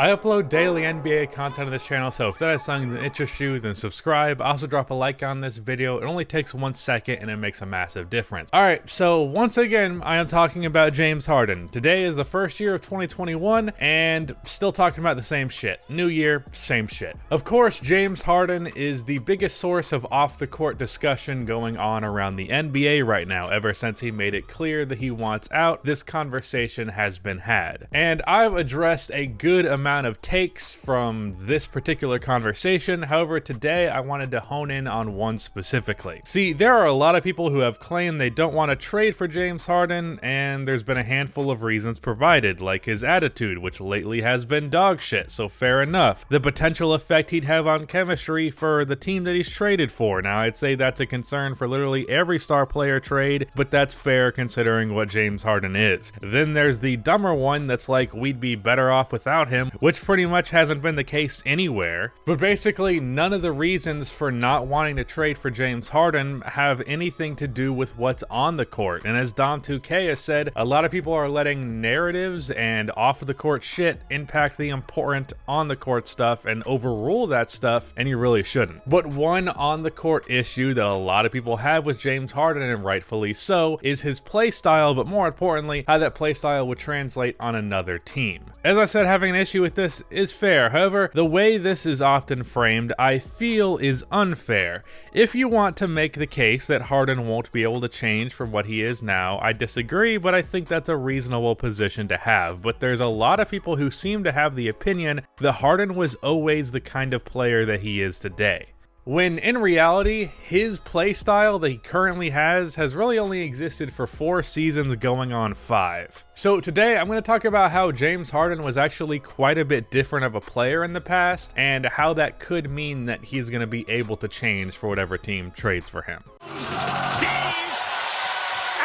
I upload daily NBA content on this channel, so if that is something that interests you, then subscribe. Also drop a like on this video. It only takes 1 second and it makes a massive difference. Alright, so once again, I am talking about James Harden. Today is the first year of 2021 and still talking about the same shit. New year, same shit. Of course, James Harden is the biggest source of off-the-court discussion going on around the NBA right now. Ever since he made it clear that he wants out, this conversation has been had. And I've addressed a good amount of takes from this particular conversation. However, today I wanted to hone in on one specifically. See, there are a lot of people who have claimed they don't want to trade for James Harden, and there's been a handful of reasons provided, like his attitude, which lately has been dog shit, so fair enough. The potential effect he'd have on chemistry for the team that he's traded for. Now, I'd say that's a concern for literally every star player trade, but that's fair considering what James Harden is. Then there's the dumber one that's like, we'd be better off without him, which pretty much hasn't been the case anywhere. But basically, none of the reasons for not wanting to trade for James Harden have anything to do with what's on the court. And as Dom2K has said, a lot of people are letting narratives and off-the-court shit impact the important on-the-court stuff and overrule that stuff, and you really shouldn't. But one on-the-court issue that a lot of people have with James Harden, and rightfully so, is his play style, but more importantly, how that play style would translate on another team. As I said, having an issue with this is fair. However, the way this is often framed, I feel, is unfair. If you want to make the case that Harden won't be able to change from what he is now, I disagree, but I think that's a reasonable position to have. But there's a lot of people who seem to have the opinion that Harden was always the kind of player that he is today, when in reality, his play style that he currently has really only existed for 4 seasons going on 5. So today I'm going to talk about how James Harden was actually quite a bit different of a player in the past, and how that could mean that he's going to be able to change for whatever team trades for him.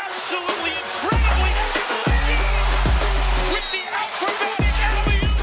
Absolutely incredibly with the acrobatic alley-oop.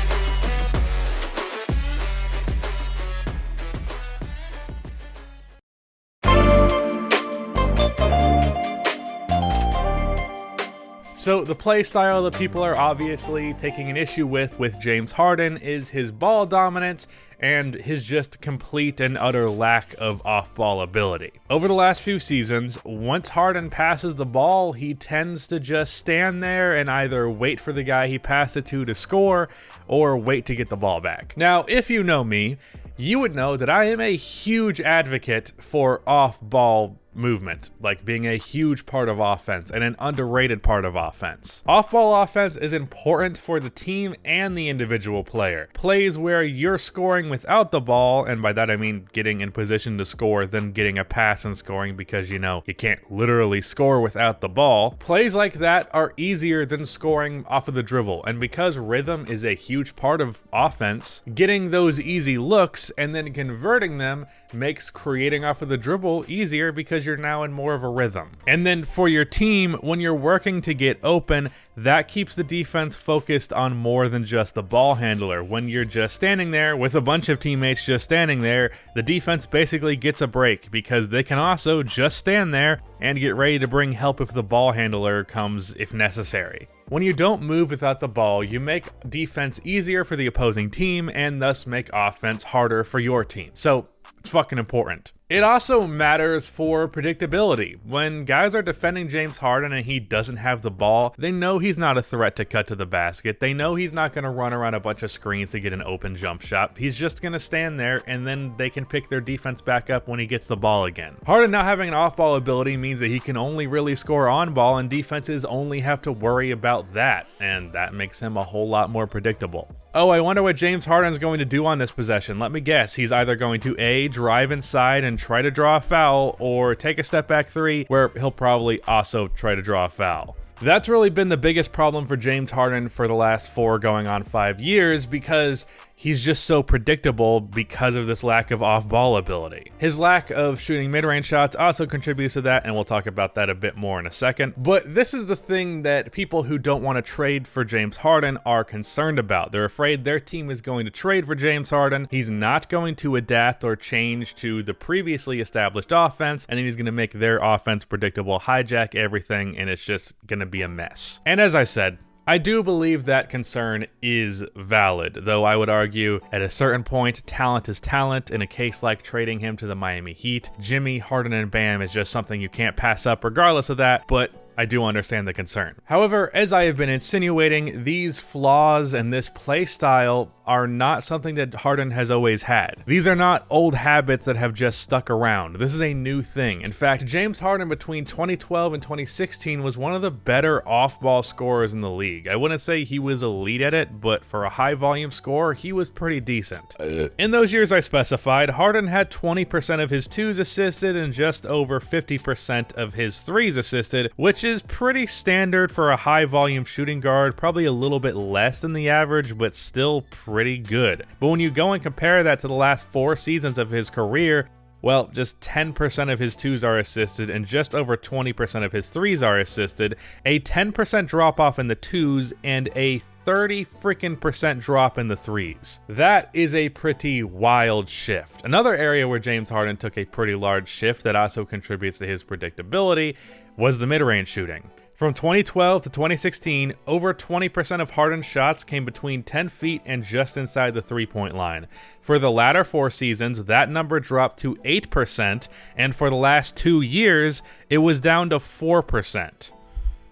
So the play style that people are obviously taking an issue with James Harden is his ball dominance and his just complete and utter lack of off-ball ability. Over the last few seasons, once Harden passes the ball, he tends to just stand there and either wait for the guy he passed it to score, or wait to get the ball back. Now, if you know me, you would know that I am a huge advocate for off-ball movement, like being a huge part of offense and an underrated part of offense. Off-ball offense is important for the team and the individual player. Plays where you're scoring without the ball, and by that I mean getting in position to score, then getting a pass and scoring, because you know you can't literally score without the ball. Plays like that are easier than scoring off of the dribble, and because rhythm is a huge part of offense, getting those easy looks and then converting them makes creating off of the dribble easier, because you're now in more of a rhythm. And then for your team, when you're working to get open, that keeps the defense focused on more than just the ball handler. When you're just standing there with a bunch of teammates just standing there, the defense basically gets a break, because they can also just stand there and get ready to bring help if the ball handler comes if necessary. When you don't move without the ball, you make defense easier for the opposing team and thus make offense harder for your team. So it's fucking important. It also matters for predictability. When guys are defending James Harden and he doesn't have the ball, they know he's not a threat to cut to the basket. They know he's not going to run around a bunch of screens to get an open jump shot. He's just going to stand there, and then they can pick their defense back up when he gets the ball again. Harden not having an off-ball ability means that he can only really score on ball, and defenses only have to worry about that, and that makes him a whole lot more predictable. Oh, I wonder what James Harden's going to do on this possession. Let me guess. He's either going to A, drive inside and try to draw a foul, or take a step back 3 where he'll probably also try to draw a foul. That's really been the biggest problem for James Harden for the last 4 going on 5 years, because he's just so predictable because of this lack of off-ball ability. His lack of shooting mid-range shots also contributes to that, and we'll talk about that a bit more in a second. But this is the thing that people who don't want to trade for James Harden are concerned about. They're afraid their team is going to trade for James Harden, he's not going to adapt or change to the previously established offense, and then he's going to make their offense predictable, hijack everything, and it's just going to be a mess. And as I said, I do believe that concern is valid, though I would argue at a certain point, talent is talent. In a case like trading him to the Miami Heat, Jimmy, Harden, and Bam is just something you can't pass up regardless of that, but I do understand the concern. However, as I have been insinuating, these flaws and this play style are not something that Harden has always had. These are not old habits that have just stuck around. This is a new thing. In fact, James Harden between 2012 and 2016 was one of the better off-ball scorers in the league. I wouldn't say he was elite at it, but for a high-volume scorer, he was pretty decent. In those years I specified, Harden had 20% of his twos assisted and just over 50% of his threes assisted, which is pretty standard for a high volume shooting guard, probably a little bit less than the average, but still pretty good. But when you go and compare that to the last 4 seasons of his career, well, just 10% of his twos are assisted and just over 20% of his threes are assisted, a 10% drop off in the twos and a 30% drop in the threes. That is a pretty wild shift. Another area where James Harden took a pretty large shift that also contributes to his predictability was the mid-range shooting. From 2012 to 2016, over 20% of Harden's shots came between 10 feet and just inside the three-point line. For the latter 4 seasons, that number dropped to 8%, and for the last 2 years, it was down to 4%.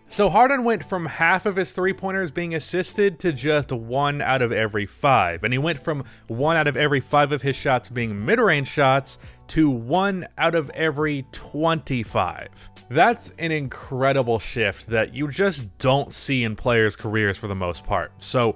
So Harden went from half of his three-pointers being assisted to just 1 out of every 5. And he went from 1 out of every 5 of his shots being mid-range shots to 1 out of every 25. That's an incredible shift that you just don't see in players' careers for the most part. So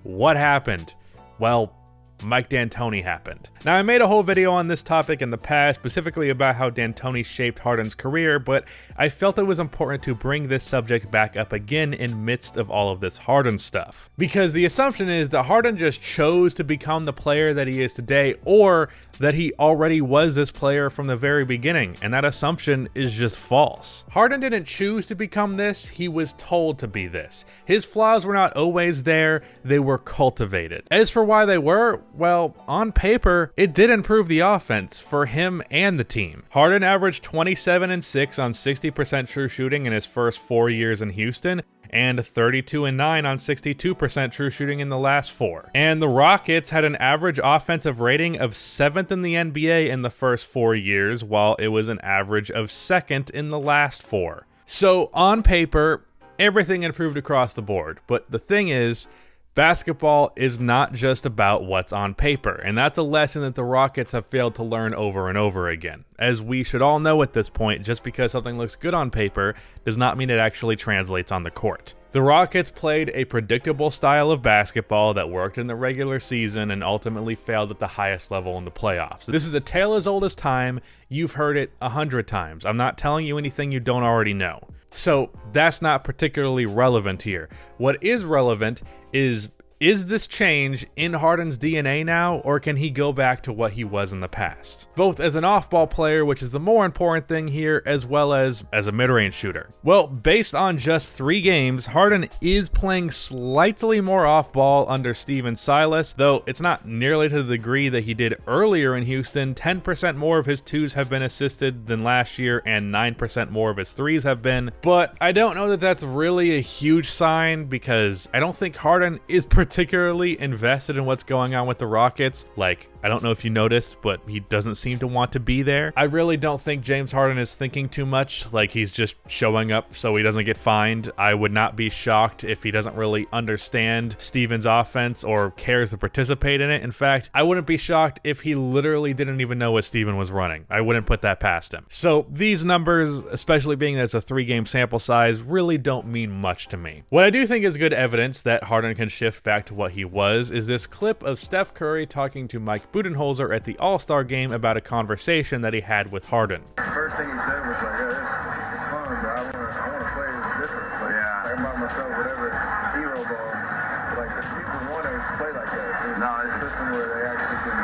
what happened? Well, Mike D'Antoni happened. Now, I made a whole video on this topic in the past, specifically about how D'Antoni shaped Harden's career, but I felt it was important to bring this subject back up again in midst of all of this Harden stuff. Because the assumption is that Harden just chose to become the player that he is today, or that he already was this player from the very beginning, and that assumption is just false. Harden didn't choose to become this, he was told to be this. His flaws were not always there, they were cultivated. As for why they were, well, on paper, it did improve the offense for him and the team. Harden averaged 27 and 6 on 60% true shooting in his first 4 years in Houston, and 32 and 9 on 62% true shooting in the last 4. And the Rockets had an average offensive rating of 7th in the NBA in the first 4 years, while it was an average of 2nd in the last 4. So on paper, everything improved across the board. But the thing is, basketball is not just about what's on paper, and that's a lesson that the Rockets have failed to learn over and over again. As we should all know at this point, just because something looks good on paper does not mean it actually translates on the court. The Rockets played a predictable style of basketball that worked in the regular season and ultimately failed at the highest level in the playoffs. This is a tale as old as time. You've heard it 100 times. I'm not telling you anything you don't already know. So that's not particularly relevant here. What is relevant is this change in Harden's DNA now, or can he go back to what he was in the past? Both as an off-ball player, which is the more important thing here, as well as a mid-range shooter. Well, based on just 3 games, Harden is playing slightly more off-ball under Stephen Silas, though it's not nearly to the degree that he did earlier in Houston. 10% more of his twos have been assisted than last year, and 9% more of his threes have been. But I don't know that that's really a huge sign, because I don't think Harden is particularly invested in what's going on with the Rockets. Like, I don't know if you noticed, but he doesn't seem to want to be there. I really don't think James Harden is thinking too much, like he's just showing up so he doesn't get fined. I would not be shocked if he doesn't really understand Steven's offense or cares to participate in it. In fact, I wouldn't be shocked if he literally didn't even know what Steven was running. I wouldn't put that past him. So these numbers, especially being that it's a 3-game sample size, really don't mean much to me. What I do think is good evidence that Harden can shift back to what he was is this clip of Steph Curry talking to Mike Budenholzer at the All-Star game about a conversation that he had with Harden. First thing he said was like, it's fun, bro. I want to play different. Like, yeah. Talking about myself, whatever, hero ball. Like, the people want to play like that. There's a system where they actually can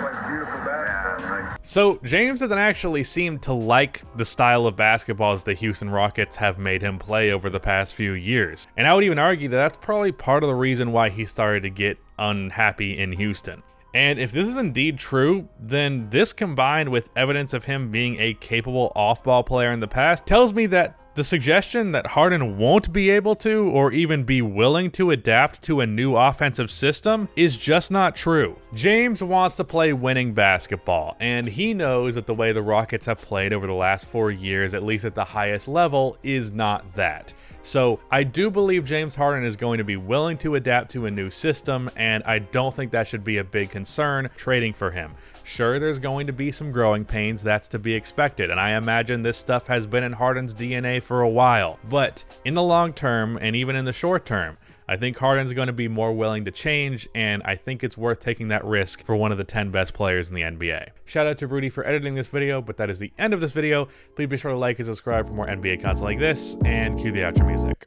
play beautiful basketball. Yeah, So James doesn't actually seem to like the style of basketball that the Houston Rockets have made him play over the past few years. And I would even argue that that's probably part of the reason why he started to get unhappy in Houston. And if this is indeed true, then this combined with evidence of him being a capable off-ball player in the past tells me that The suggestion that Harden won't be able to or even be willing to adapt to a new offensive system is just not true. James wants to play winning basketball, and he knows that the way the Rockets have played over the last 4 years, at least at the highest level, is not that. So I do believe James Harden is going to be willing to adapt to a new system, and I don't think that should be a big concern trading for him. Sure, there's going to be some growing pains, that's to be expected, and I imagine this stuff has been in Harden's DNA for a while. But in the long term, and even in the short term, I think Harden's going to be more willing to change, and I think it's worth taking that risk for one of the 10 best players in the NBA. Shout out to Rudy for editing this video, but that is the end of this video. Please be sure to like and subscribe for more NBA content like this, and cue the outro music.